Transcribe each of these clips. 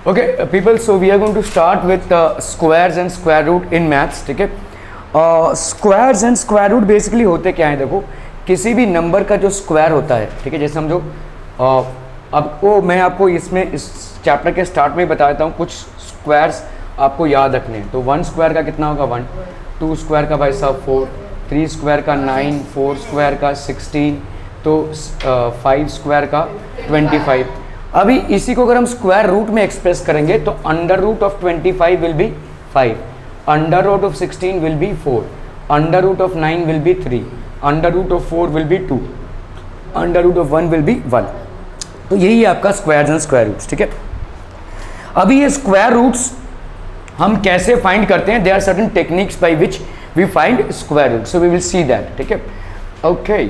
Okay, people, so we are going to start with squares and square root in maths. ठीक है, squares and square root basically होते क्या है, देखो किसी भी नंबर का जो स्क्वायर होता है, ठीक है, जैसे समझो अब मैं आपको इसमें इस चैप्टर के स्टार्ट में ही बता देता हूँ, कुछ स्क्वायर्स आपको याद रखने हैं। तो 1 स्क्वायर का कितना होगा 1, 2 स्क्वायर का भाई साहब 4, 3 स्क्वायर का 9, 4 स्क्वायर का 16, तो 5 स्क्वायर का 25। अभी इसी को अगर हम स्क्वायर रूट में एक्सप्रेस करेंगे तो under root of 25 will be 5, under root of 16 will be 4, under root of 9 will be 3, under root of 4 will be 2, under root of 1 will be 1। तो यही है आपका स्क्वायर्स एंड स्क्वायर रूट्स। ठीक है, अभी ये स्क्वायर रूट्स हम कैसे फाइंड करते हैं, there are certain techniques by which we find square root, so we will see that. ठीक है, ओके,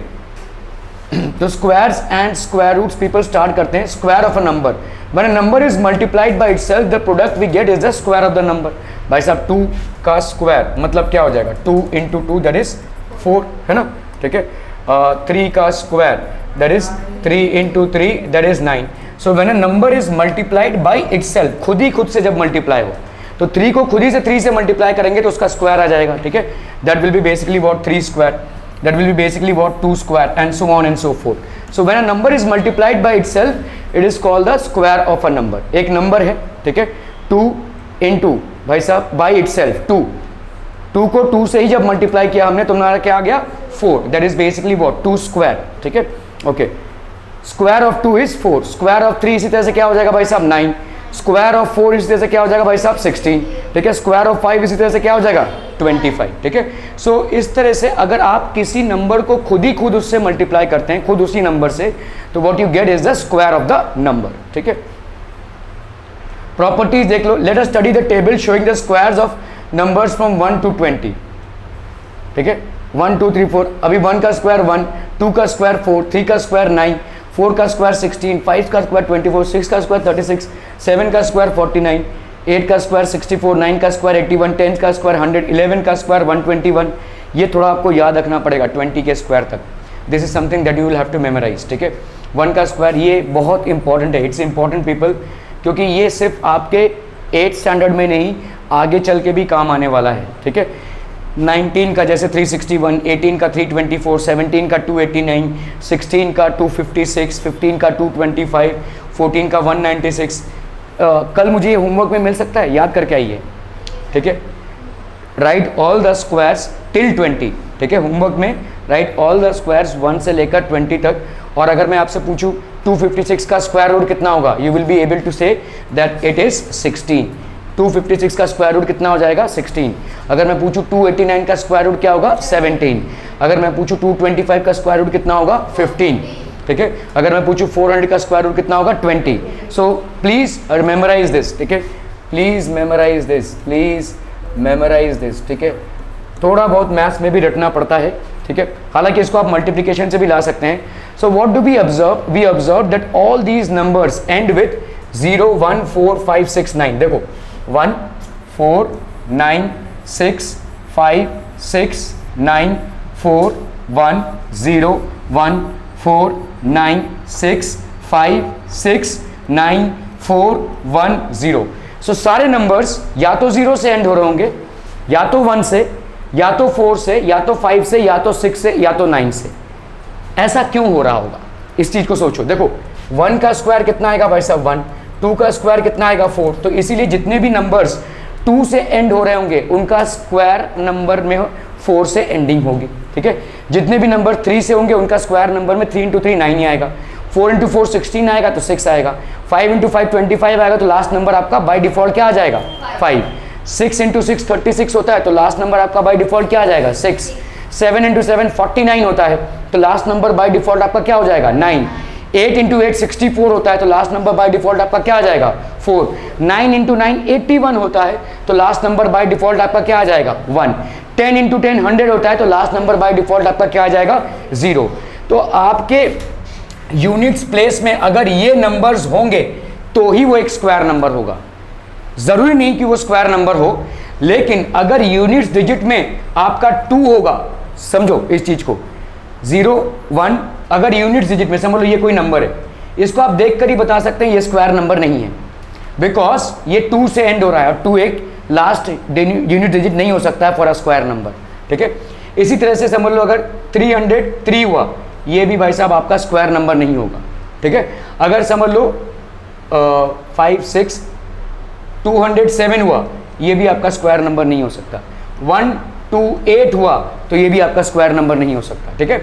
तो squares and square roots people start करते हैं। Square of a number, when a number is multiplied by itself the product we get is the square of the number. भाई साहब 2 का square मतलब क्या हो जाएगा, 2 इंटू 2 दैट इज 4, है ना। ठीक है, 3 का square that is 3 into 3 that is 9। So when a number is multiplied by itself, खुद से जब मल्टीप्लाई हो, तो 3 को खुद ही से 3 से मल्टीप्लाई करेंगे तो उसका स्क्वायर आ जाएगा। ठीक है, that will be basically what 3 square, that will be basically what 2 square and so on and so forth. So when a number is multiplied by itself it is called the square of a number. एक number है, ठीक है, 2 into भाई साहब by itself 2 को 2 से ही जब multiply किया हमने तो हमारा क्या आ गया 4, that is basically what 2 square। ठीक है, okay, square of 2 is 4, square of 3 इसी तरह से क्या हो जाएगा भाई साहब 9, स्क्वायर ऑफ 4 इसी तरह से क्या हो जाएगा भाई साहब 16। ठीक है, स्क्वायर ऑफ 5 इसी तरह से क्या हो जाएगा 25। ठीक है, सो इस तरह से अगर आप किसी नंबर को खुद उससे मल्टीप्लाई करते हैं, खुद उसी नंबर से, तो what you get is the square of the number. ठीक है, प्रॉपर्टीज देख लो, let us study the table showing the squares of numbers from 1 to 20। ठीक है, 1 2 3 4, अभी 1 का स्क्वायर 1, 2 का स्क्वायर 4, 3 का स्क्वायर 9, 4 का स्क्वायर 16, 5 का स्क्वायर 24, 6 का स्क्वायर 36, 7 का स्क्वायर 49, 8 का स्क्वायर 64, 9 का स्क्वायर 81, 10 का स्क्वायर 100, 11 का स्क्वायर 121। ये थोड़ा आपको याद रखना पड़ेगा 20 के स्क्वायर तक, this is something that you will have to memorise. ठीक है, 1 का स्क्वायर ये बहुत इंपॉर्टेंट है, इट्स इंपॉर्टेंट पीपल, क्योंकि ये सिर्फ आपके 8th स्टैंडर्ड में नहीं आगे चल के भी काम आने वाला है। ठीक है, 19 का जैसे 361, 18 का 324, 17 का 289, 16 का 256, 15 का 225, 14 का 196। कल मुझे ये होमवर्क में मिल सकता है, याद करके आइए। ठीक है, right all the squares till 20। ठीक है, होमवर्क में राइट ऑल द स्क्वायर्स 1 से लेकर 20 तक। और अगर मैं आपसे पूछूं 256 का स्क्वायर रूट कितना होगा, you will be able to say that it is 16। 256 का स्क्वायर रूट कितना हो जाएगा 16। अगर मैं पूछूं 289 का स्क्वायर रूट क्या होगा 17। अगर मैं पूछूं 225 का स्क्वायर रूट कितना होगा 15। ठीक है, अगर मैं पूछूं 400 का स्क्वायर रूट कितना होगा 20। So please memorise this. ठीक है, please memorise this, please memorise this. ठीक है, थोड़ा बहुत मैथ्स में भी रटना पड़ता है। ठीक है, हालांकि इसको आप मल्टीप्लिकेशन से भी ला सकते हैं। So what do we observe, we observe that all these numbers end with 0 1 4 5 6 9। देखो 1 4 9 6 5 6 9 4 1 0 1 4 9 6 5 6 9 4 1 0। सो सारे नंबर्स या तो 0 से एंड हो रहे होंगे, या तो 1 से, या तो 4 से, या तो 5 से, या तो 6 से, या तो 9 से। ऐसा क्यों हो रहा होगा, इस चीज को सोचो। देखो 1 का स्क्वायर कितना आएगा भाई साहब 1, 2 का स्क्वायर कितना आएगा 4। तो इसीलिए जितने भी नंबर्स 2 से एंड हो रहे होंगे उनका स्क्वायर नंबर में 4 से एंडिंग होगी। ठीक है, जितने भी नंबर 3 से होंगे उनका स्क्वायर नंबर में 3 इंटू 3 9 ही आएगा, 4 इंटू 4 16 आएगा तो 6 आएगा, 5 इंटू 5 25 आएगा तो लास्ट नंबर आपका बाय डिफॉल्ट क्या आ जाएगा 5। 6 इंटू 6 36 होता है तो लास्ट नंबर आपका बाय डिफॉल्ट क्या आ जाएगा 6। 7 इंटू 7 49 होता है तो लास्ट नंबर बाय डिफॉल्ट आपका क्या हो जाएगा 9। 8 इंटू 8 64 होता है तो लास्ट नंबर बाय डिफॉल्ट आपका क्या आ जाएगा 4। 9 इंटू 9 81 होता है तो लास्ट नंबर बाय डिफॉल्ट आपका क्या आ जाएगा 1। 10 इंटू 10 100 होता है तो लास्ट नंबर बाय डिफॉल्ट आपका क्या आ जाएगा 0। तो आपके यूनिट्स प्लेस में अगर ये नंबर्स होंगे तो ही वो एक स्क्वायर नंबर होगा। जरूरी नहीं कि वो स्क्वायर नंबर हो, लेकिन अगर यूनिट्स डिजिट में आपका 2 होगा, समझो इस चीज को, 0 1, अगर यूनिट्स डिजिट में समझ लो ये कोई नंबर है, इसको आप देखकर ही बता सकते हैं ये स्क्वायर नंबर नहीं है। बिकॉज ये 2 से एंड हो रहा है और 2 एक लास्ट यूनिट डिजिट नहीं हो सकता है फॉर अ स्क्वायर नंबर, ठीक है। इसी तरह से समझ लो अगर 303 हुआ, ये भी भाई साहब आपका स्क्वायर नंबर नहीं होगा, ठीक है। अगर समझ लो 5 6 207 हुआ, ये भी आपका स्क्वायर नंबर नहीं हो सकता। 128 हुआ तो ये भी आपका स्क्वायर नंबर नहीं हो सकता, ठीक है।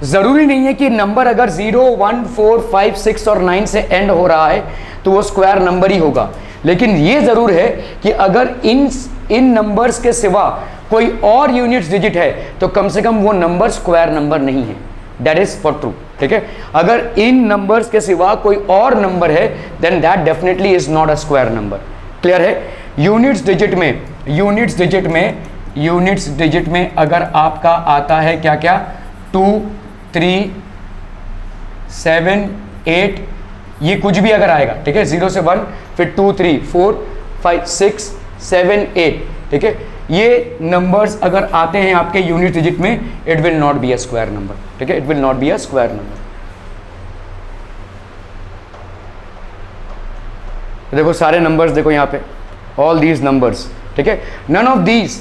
ज़रूरी नहीं है कि नंबर अगर 0 1 4 5 6 और 9 से एंड हो रहा है तो वो स्क्वायर नंबर ही होगा, लेकिन ये ज़रूर है कि अगर इन नंबर्स के सिवा कोई और यूनिट्स डिजिट है तो कम से कम वो नंबर स्क्वायर नंबर नहीं है। दैट इज़ फॉर ट्रू, ठीक है। अगर इन नंबर्स के सिवा कोई और नंबर है then that definitely is not a square number. Clear है। यूनिट्स डिजिट में अगर आपका आता है क्या क्या 2 3 7 8, ये कुछ भी अगर आएगा, ठीक है, 0 से 1 फिर 2 3 4 5 6 7 8, ठीक है, ये नंबर्स अगर आते हैं आपके यूनिट डिजिट में it will not be a square number, ठीक है, it will not be a square number. देखो सारे नंबर्स देखो यहाँ पे, ऑल दीज नंबर्स, ठीक है, none of these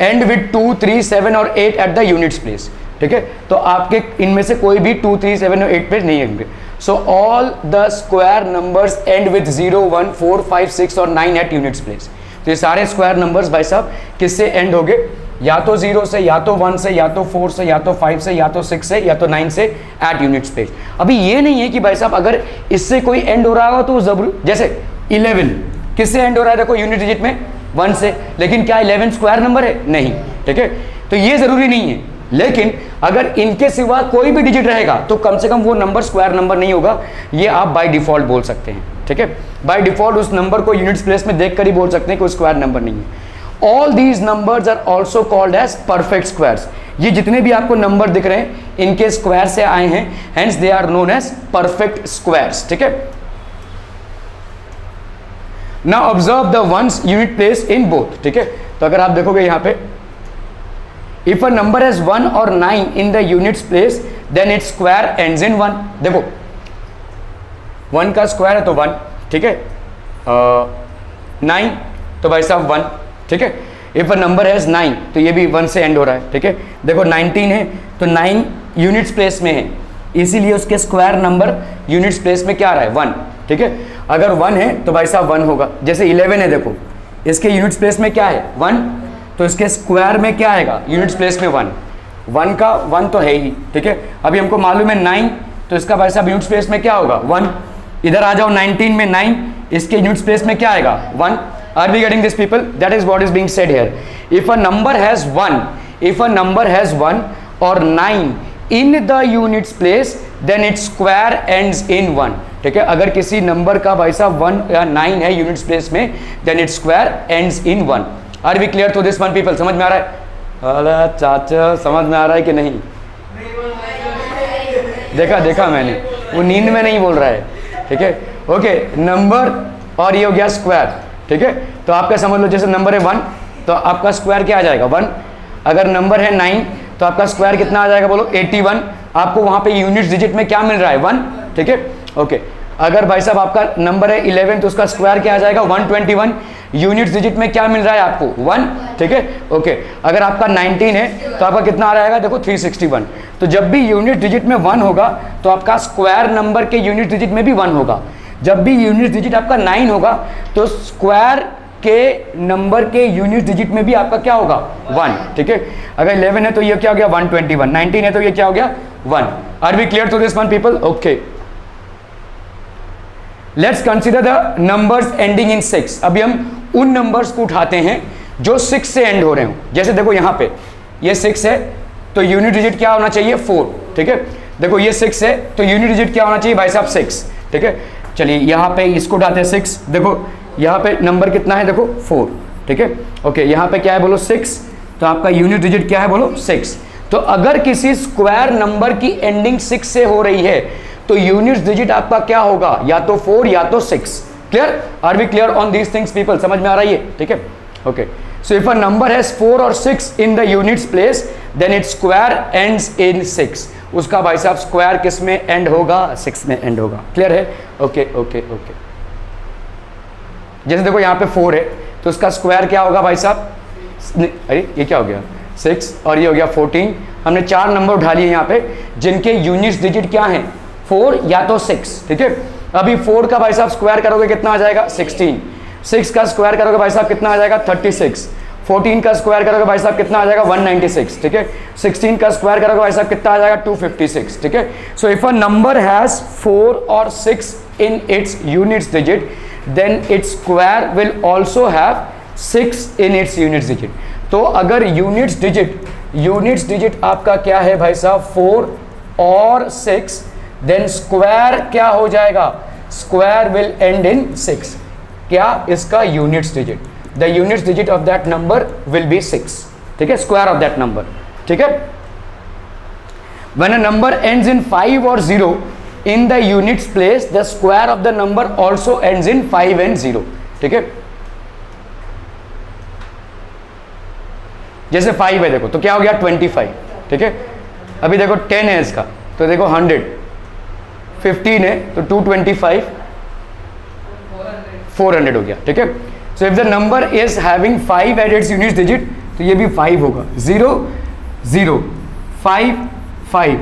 end with 2 3 7 और 8 एट द यूनिट्स प्लेस, ठीक है। तो आपके इनमें से कोई भी 2 3 7 और 8 पे नहीं होंगे। So all the square numbers and with 0 1 4 5 6 और 9 एट यूनिट्स प्लेस। तो ये सारे स्क्वायर नंबर्स भाई साहब किससे एंड होंगे, या तो 0 से, या तो 1 से, या तो 4 से, या तो 5 से, या तो 6 से, या तो 9 से एट यूनिट्स प्लेस। अभी ये नहीं है कि भाई साहब अगर इससे कोई एंड हो रहा हो तो जरूर, जैसे 11 किससे एंड हो रहा है, देखो यूनिट डिजिट में 1 से, लेकिन क्या 11 स्क्वायर नंबर है, नहीं, ठीक है। तो ये जरूरी नहीं है, लेकिन अगर इनके सिवा कोई भी डिजिट रहेगा तो कम से कम वो नंबर स्क्वायर नंबर नहीं होगा, ये आप बाय डिफॉल्ट बोल सकते हैं, ठीक है। बाय डिफॉल्ट उस नंबर को यूनिट्स प्लेस में देखकर ही बोल सकते हैं कि वो स्क्वायर नंबर नहीं है। All these numbers are also called as perfect squares. ये जितने भी आपको नंबर दिख रहे हैं इनके स्क्वायर से आए हैं, hence they are known as perfect squares, ठीक है। Now observe the ones unit place in both, ठीक है। तो अगर आप देखोगे यहाँ पे, इफ अ नंबर हैज 1 और 9 in the units place then its square ends in 1। देखो 1 का स्क्वायर है तो 1, ठीक है, 9 तो भाई साहब 1, ठीक है। इफ अ नंबर हैज 9 तो ये भी 1 से एंड हो रहा है, ठीक है। देखो 19 है तो 9 यूनिट्स प्लेस में है, इसीलिए उसके स्क्वायर नंबर यूनिट्स प्लेस में क्या आ रहा है, 1, ठीक है। अगर 1 है तो भाई साहब 1 होगा। जैसे 11 है, देखो इसके यूनिट्स प्लेस में क्या है, 1, तो इसके स्क्वायर में क्या आएगा, यूनिट्स प्लेस में 1, 1 का 1 तो है ही, ठीक है। अभी हमको मालूम है 9, तो इसका भाई साहब यूनिट्स प्लेस में क्या होगा, 1। इधर आ जाओ 19 में 9, इसके यूनिट्स प्लेस में क्या आएगा, 1। Are we getting this people? That is what is being said here. If a number has 1 और 9 in the units place then its square ends in 1, ठीक है। अगर किसी नंबर का भाई साहब 1 या 9 है यूनिट्स प्लेस में then its square ends in 1। Are we clear to this one people? समझ में आ रहा है? अरे चाचा समझ में आ रहा है कि नहीं? देखा मैंने, वो नींद में नहीं बोल रहा है, ठीक है। ओके, नंबर और ये हो गया स्क्वायर, ठीक है। तो आपका समझ लो जैसे नंबर है 1 तो आपका स्क्वायर क्या आ जाएगा, 1। अगर नंबर है 9 तो आपका स्क्वायर कितना आ जाएगा, बोलो 81। आपको वहां पे यूनिट्स डिजिट में क्या मिल रहा है, 1, ठीक है। ओके, अगर भाई साहब आपका नंबर है 11 तो उसका स्क्वायर क्या आ जाएगा, 121। यूनिट्स डिजिट में क्या मिल रहा है आपको, 1, ठीक है। ओके, अगर आपका 19 है तो आपका कितना आ जाएगा, देखो 361। तो जब भी यूनिट डिजिट में 1 होगा तो आपका स्क्वायर नंबर के यूनिट डिजिट में भी 1 होगा। जब भी यूनिट डिजिट आपका 9 होगा तो स्क्वायर के नंबर के यूनिट डिजिट में भी आपका क्या होगा, 1, ठीक है। अगर 11 है तो ये क्या हो गया, 121। 19 है तो ये क्या हो गया, 1। Are we clear to this one people? Okay, let's consider the numbers ending in 6। अभी हम उन नंबर्स को उठाते हैं जो 6 से एंड हो रहे हो। जैसे देखो यहाँ पे ये 6 है तो यूनिट डिजिट क्या होना चाहिए, 4, ठीक है। देखो ये 6 है तो यूनिट डिजिट क्या होना चाहिए भाई साहब, 6, ठीक है। चलिए यहाँ पे इसको उठाते हैं 6। देखो यहाँ पे नंबर कितना है, देखो 4, ठीक है। ओके, यहाँ पे क्या है, बोलो 6, तो आपका यूनिट डिजिट क्या है, बोलो 6। तो अगर किसी स्क्वायर नंबर की एंडिंग 6 से हो रही है तो यूनिट डिजिट आपका क्या होगा, या तो 4 या तो 6। Clear? Are we clear on these things people? समझ में आ रहा है ये, ठीक है। Okay, so if a number has 4 और 6 in the units place then its square ends in 6। उसका भाई साहब स्क्वायर किस में एंड होगा, 6 में एंड होगा। क्लियर है? Okay okay okay. जैसे देखो यहाँ पे 4 है तो उसका स्क्वायर क्या होगा भाई साहब, अरे ये क्या हो गया 6 और ये हो गया 14। हमने 4 नंबर उठा लिए यहाँ पे जिनके यूनिट्स डिजिट क्या हैं 4 या तो 6, ठीक है। अभी 4 का भाई साहब स्क्वायर करोगे कितना आ जाएगा 16, 6 का स्क्वायर करोगे भाई साहब कितना आ जाएगा 36, 14 का स्क्वायर करोगे भाई साहब कितना आ जाएगा 196, ठीक है। 16 का स्क्वायर करोगे भाई साहब कितना आ जाएगा 256, ठीक है। So if a number has 4 और 6 in its units digit then its square will also have 6 in its units digit. तो अगर यूनिट्स डिजिट आपका क्या है भाई साहब 4 और 6, देन स्क्वायर क्या हो जाएगा, स्क्वायर विल एंड इन 6। क्या इसका units digit, the units digit of that number will be 6, ठीक है, स्क्वायर ऑफ दैट नंबर, ठीक है। When a number ends in 5 और 0 इन the units place the square of the number also ends in 5 and 0, ठीक है। जैसे 5 है देखो तो क्या हो गया 25, ठीक है। अभी देखो 10 है इसका तो देखो 100, 15 है तो 225, 400 हो गया, ठीक है। So if the number is having 5 at its units digit तो ये भी 5 होगा, 0 0 5 5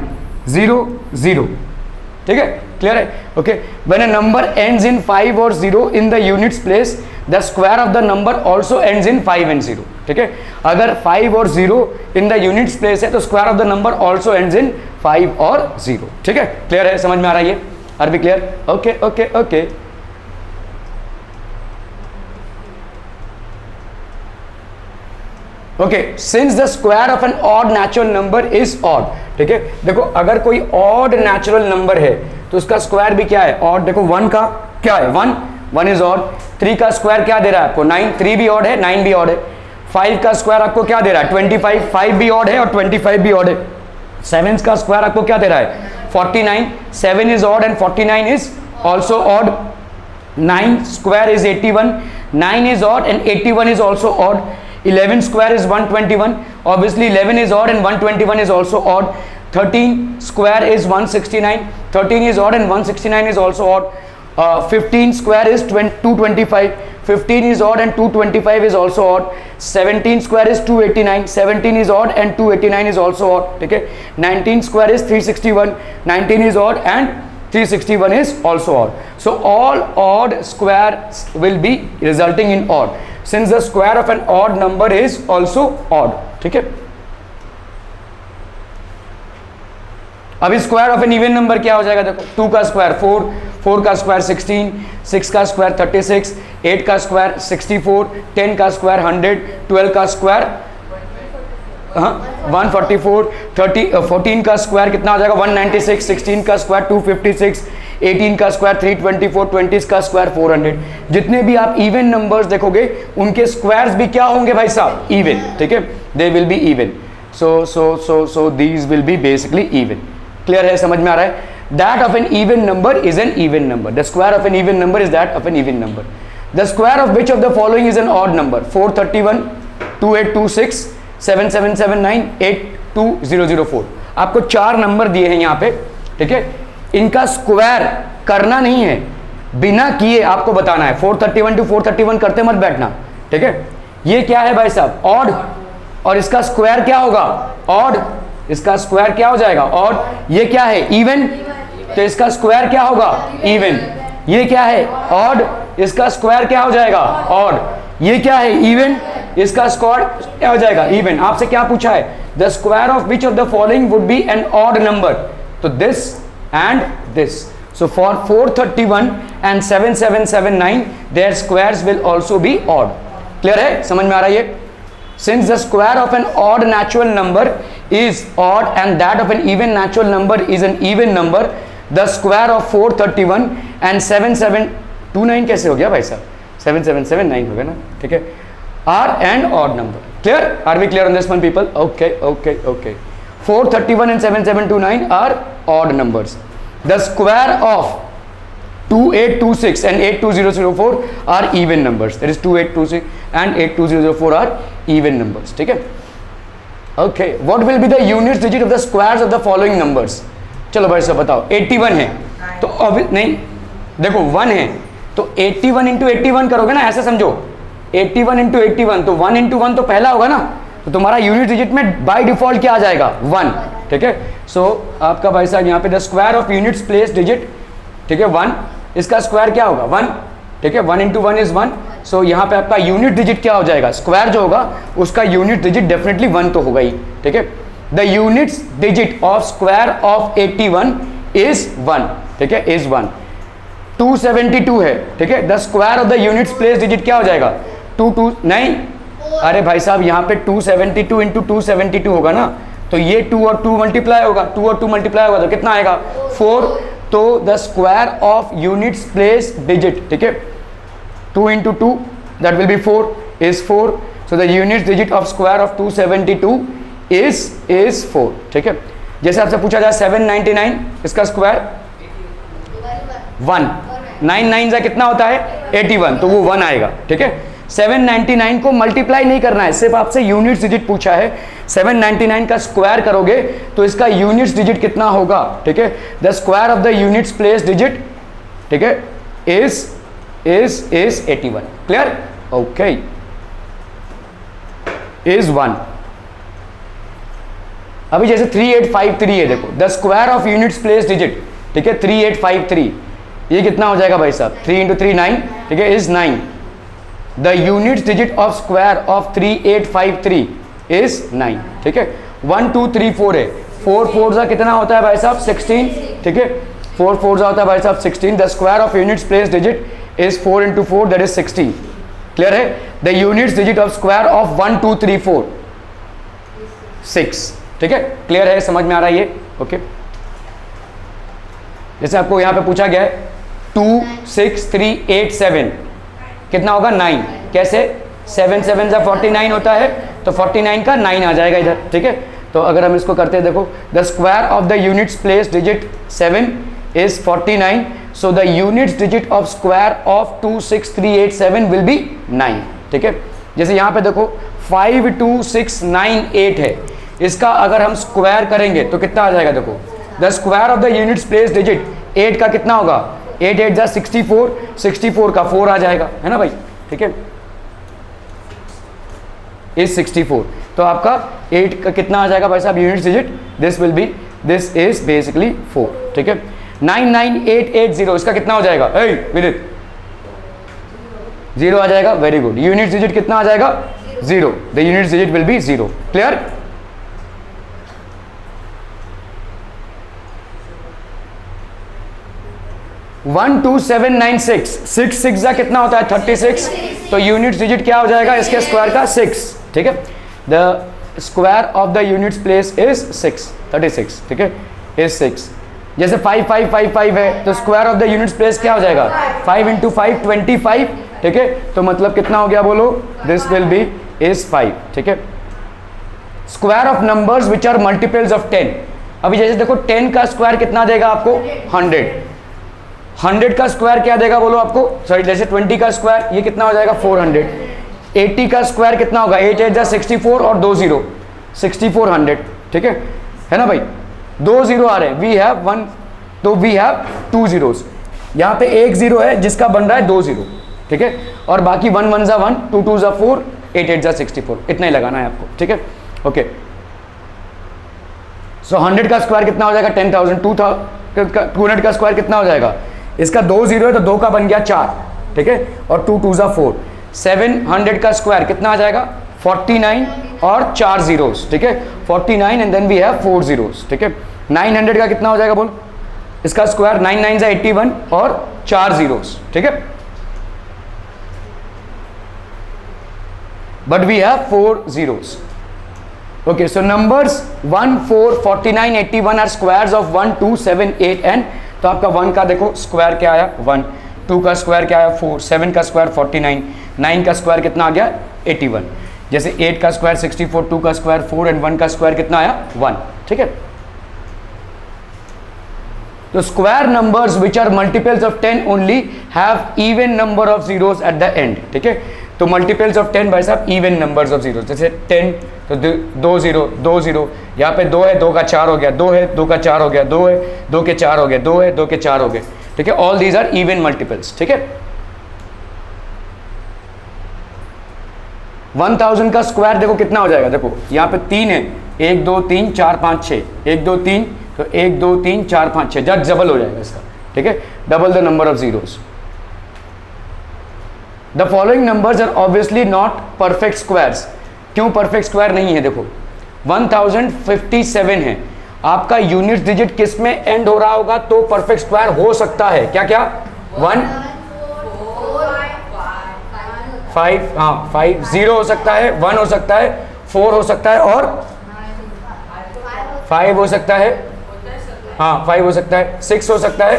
0 0, ठीक है, क्लियर है, okay. When a number ends in 5 और 0 इन the units place the square of the number also ends in 5 and 0, ठीक है। अगर 5 और 0 इन द यूनिट्स प्लेस है तो square of the number also ends in 5 और 0, ठीक है, क्लियर है, समझ में आ रहा है ये, are be clear, okay okay okay. Okay, since the square of an odd natural number is odd, ठीक है। देखो अगर कोई ऑड नेचुरल नंबर है तो उसका स्क्वायर भी क्या है ऑड। देखो 1 का क्या है 1 इज ऑड, 3 का स्क्वायर क्या दे रहा है आपको 9, 3 भी ऑड है 9 भी ऑड है। 5 का स्क्वायर आपको क्या दे रहा है 25, 5 भी ऑड है और 25 भी ऑड है। 7 का स्क्वायर आपको क्या दे रहा है 49, 7 is odd and 49 is also odd. 9 square is 81, 9 is odd and 81 is also odd. 11 square is 121, obviously 11 is odd and 121 is also odd. 13 square is 169, 13 is odd and 169 is also odd. 15 square is 225, 15 is odd and 225 is also odd. 17 square is 289, 17 is odd and 289 is also odd. ठीक है, 19 square is 361, 19 is odd and 361 is also odd. So all odd squares will be resulting in odd, since the square of an odd number is also odd. ठीक है, अभी square of an even number क्या हो जाएगा देखो, 2 का square 4, 4 का square 16, 6 का स्क्वायर 36, 8 का स्क्वायर 64, 10 का स्क्वायर 100, 12 का स्क्वायर 144, 14 का स्क्वायर कितना हो जाएगा 196, 16 का स्क्वायर 256, 18 का स्क्वायर 324, 20 का स्क्वायर 400। जितने भी आप इवन नंबर्स देखोगे उनके स्क्वायर्स भी क्या होंगे भाई साहब इवन, ठीक है, they will be even. So these will be basically even. Clear है, समझ में आ रहा है? That of an even number is an even number, the square of an even number is that of an even number. The square of which of the following is an odd number, 431, 2826, 7779, 82004। आपको 4 number दिए हैं यहाँ पे, ठीक है, इनका square करना नहीं है, बिना किए आपको बताना है। 431 to 431 करते मत बैठना, ठीक है। ये क्या है भाई साहब ऑड, और इसका स्क्वायर क्या होगा ऑड, इसका स्क्वायर क्या हो जाएगा ऑड। ये क्या है इवन, तो इसका स्क्वायर क्या होगा इवन। ये क्या है ऑड, इसका स्क्वायर क्या हो जाएगा ऑड। ये क्या है इवन, इसका स्क्वायर क्या हो जाएगा इवन। आपसे क्या पूछा है, the square of which of the following would be an odd number, तो this and this. So for 431 and 7779 their squares will also be odd. Clear है, समझ में आ रहा है ये? Since the square of an odd natural number is odd and that of an even natural number is an even number, the square of 431 and 7729 कैसे हो गया भाई साहब, 7779 हो गया ना, ठीक है, are an odd number. Clear? Are we clear on this one people? Okay. 431 and 7729 are odd numbers. The square of 2826 and 82004 are even numbers. That is 2826 and 82004 are even numbers. ठीक है? Okay. What will be the units digit of the squares of the following numbers? चलो भाई साहब बताओ, 81 है तो नहीं देखो 1 है तो 81 इंटू 81 करोगे ना, ऐसे समझो 81 इंटू 81, तो 1 इंटू 1 तो पहला होगा ना, तो तुम्हारा यूनिट डिजिट में बाय डिफॉल्ट क्या आ जाएगा 1, ठीक है। सो आपका भाई साहब यहाँ पे the square of units place digit, ठीक है 1, इसका स्क्वायर क्या होगा 1, ठीक है 1 इंटू 1 इज 1। सो यहाँ पे आपका यूनिट डिजिट क्या हो जाएगा, स्क्वायर जो होगा उसका यूनिट डिजिट डेफिनेटली 1 तो होगा ही, ठीक है। The units digit of square of 81 is 1, ठीक है, इज 1। 272 है, ठीक है, the square of the units place digit क्या हो जाएगा 2 नहीं, अरे भाई साहब यहाँ पे 272 इंटू 272 होगा ना, तो ये 2 और 2 मल्टीप्लाई होगा, 2 और 2 मल्टीप्लाई होगा तो कितना आएगा 4। तो the square of units place digit, ठीक है, 2 into 2 that will be 4 is 4। So the units digit of square of 272 is 4, ठीक है। जैसे आपसे पूछा जाए 799, इसका स्क्वायर 1, 9 9 कितना होता है 81, तो वो 1 आएगा, ठीक है। 799 को मल्टीप्लाई नहीं करना है, सिर्फ आपसे यूनिट्स डिजिट पूछा है। 799 का स्क्वायर करोगे तो इसका यूनिट्स डिजिट कितना होगा, ठीक है। The square of the units place digit, ठीक है, इज 81, क्लियर, ओके, इज 1। अभी जैसे 3853 है, देखो the square of units place digit, ठीक है 3853, ये कितना हो जाएगा भाई साहब 3 इंटू 3 9, ठीक है, is 9। The units digit of square of 3853 is 9, ठीक है। 1 2 3 4 है, 4 4 कितना होता है भाई साहब 16, ठीक है, 4 4 होता है भाई साहब 16। The square of units place digit is 4 into 4 that is 16, clear है। The units digit of square of 1 2 3 4 6, ठीक है, क्लियर है, समझ में आ रहा है ये, ओके। जैसे आपको यहां पे पूछा गया है 2 6 3 8 7 कितना होगा 9, कैसे 7 7 जा 49 होता है, तो 49 का 9 आ जाएगा इधर, ठीक है। तो अगर हम इसको करते हैं, देखो the square of the units place digit 7 is 49, so the units digit of square of 2 6 3 8 7 will be 9, ठीक है। जैसे यहाँ पे देखो 5 2 6 9 8 है, इसका अगर हम स्क्वायर करेंगे तो कितना आ जाएगा, देखो the square of the units place digit 8 का कितना होगा 8 8 जा 64, 64 का 4 आ जाएगा, है ना भाई, ठीक है, इज 64। तो आपका 8 का कितना आ जाएगा भाई साहब units digit, this is basically 4, ठीक है। 99880 इसका कितना हो जाएगा, विदित 0 आ जाएगा, वेरी गुड। यूनिट्स डिजिट कितना आ जाएगा 0, the units digit will be 0, clear. One 2 7 9 6 6 6 जा कितना होता है 36, तो यूनिट्स डिजिट क्या हो जाएगा इसके स्क्वायर का 6, ठीक है। The square of the units place is 6, 36, ठीक है, इज 6। जैसे 5 5 5 5 है, तो square of the units place क्या हो जाएगा 5 इंटू 5 25, ठीक है, तो मतलब कितना हो गया बोलो, दिस विल बी इज 5, ठीक है। Square of numbers which are multiples of 10, अभी जैसे देखो 10 का स्क्वायर कितना देगा आपको 100, 100 का स्क्वायर क्या देगा बोलो आपको, सॉरी जैसे 20 का स्क्वायर ये कितना हो जाएगा 400, 80 का स्क्वायर कितना होगा 8 8 जा 64 और 2 0 6400, ठीक है ना भाई, 2 0 आ रहे हैं, वी हैव 1, तो वी हैव 2 zeros, यहाँ पे एक 0 है जिसका बन रहा है 2 0, ठीक है, और बाकी 1 1 जा 1 2 2 जा 4 8 8 जा 64, इतना ही लगाना है आपको, ठीक है, ओके। सो 100 का स्क्वायर कितना हो जाएगा 10,000, 200 का स्क्वायर कितना हो जाएगा, इसका 2 0 है तो 2 का बन गया 4, ठीक है, और 2 2 जा 4, 700 का स्क्वायर कितना आ जाएगा 49 और 4 zeros, ठीक है, 49 and then we have 4 zeros, ठीक है। 900 का कितना हो जाएगा बोल, इसका स्क्वायर 9 9 जा 81 और 4 zeros, ठीक है, but we have 4 zeros, okay। So numbers 1 4 49 81 are squares of 1 2 7 8 and, तो आपका 1 का देखो स्क्वायर क्या आया 1, 2 का स्क्वायर क्या आया 4, 7 का स्क्वायर 49, 9 का स्क्वायर कितना आ गया 81, जैसे 8 का स्क्वायर 64, 2 का स्क्वायर 4 एंड 1 का स्क्वायर कितना आया 1, ठीक है। तो square numbers which are multiples of 10 only have even number of zeros at the end, ठीक है। तो मल्टीपल्स ऑफ 10 भाई साहब इवन नंबर्स ऑफ जीरोस, जैसे 10 तो 2 0 2 0, यहाँ पे 2 है 2 का 4 हो गया, 2 है 2 का 4 हो गया, 2 है 2 के 4 हो गया, 2 है 2 के 4 हो गए, ठीक है, all these are even multiples, ठीक है। 1000 का स्क्वायर देखो कितना हो जाएगा, देखो यहाँ पे 3 है, 1 2 3 4 5 6, 1 2 3, तो 1 2 3 4 5 6, जस्ट डबल हो जाएगा इसका, ठीक है, double the number of zeros. The following numbers are obviously not perfect squares. क्यों परफेक्ट स्क्वायर नहीं है? देखो 1057 है, आपका यूनिट डिजिट किस में एंड हो रहा होगा तो परफेक्ट स्क्वायर हो सकता है, क्या क्या? 1 5, हाँ 5, 0 हो सकता है, 1 हो सकता है, 4 हो सकता है और 5 हो सकता है, हाँ 5 हो सकता है, 6 हो सकता है,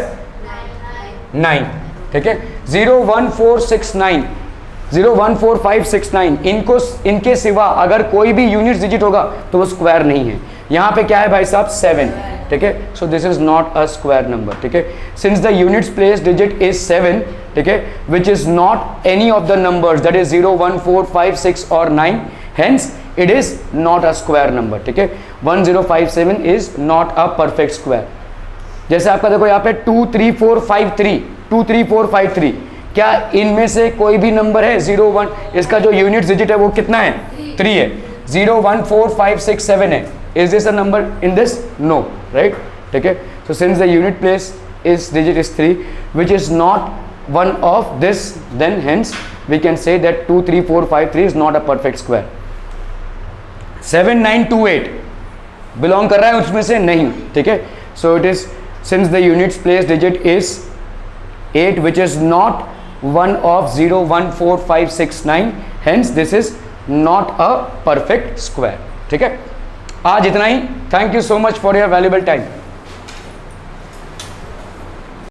9, ठीक है। 0 1 4 6 9, 0 1 4 5 6 9, इनके सिवा अगर कोई भी यूनिट डिजिट होगा तो वो स्क्वायर नहीं है। यहाँ पे क्या है भाई साहब? 7, ठीक है, so this is not a square number, ठीक है। Since the units place digit is 7, ठीक है, विच is not any of the numbers that is 0 1 4 5 6 और 9, hence it is not a square number, ठीक है। 1057 is not a perfect square. जैसे आपका देखो यहाँ पे 2 3 4 5 3, 2 3 4 5 3, क्या इनमें से कोई भी नंबर है 0 1? इसका जो यूनिट डिजिट है वो कितना है? 3 है। 0 1 4 5 6 7 है, is this a number in this? No, right, ठीक है। So since the unit place is digit is 3 which is not one of this, then hence we can say that 2 3 4 5 3 is not a perfect square. 7 9 2 8 belong कर रहा है उसमें से? नहीं, ठीक है। So it is since the units place digit is 8 which is not one of 0 1 4 5 6 9, hence this is not a perfect square, ठीक है। आज इतना ही। Thank you so much for your valuable time.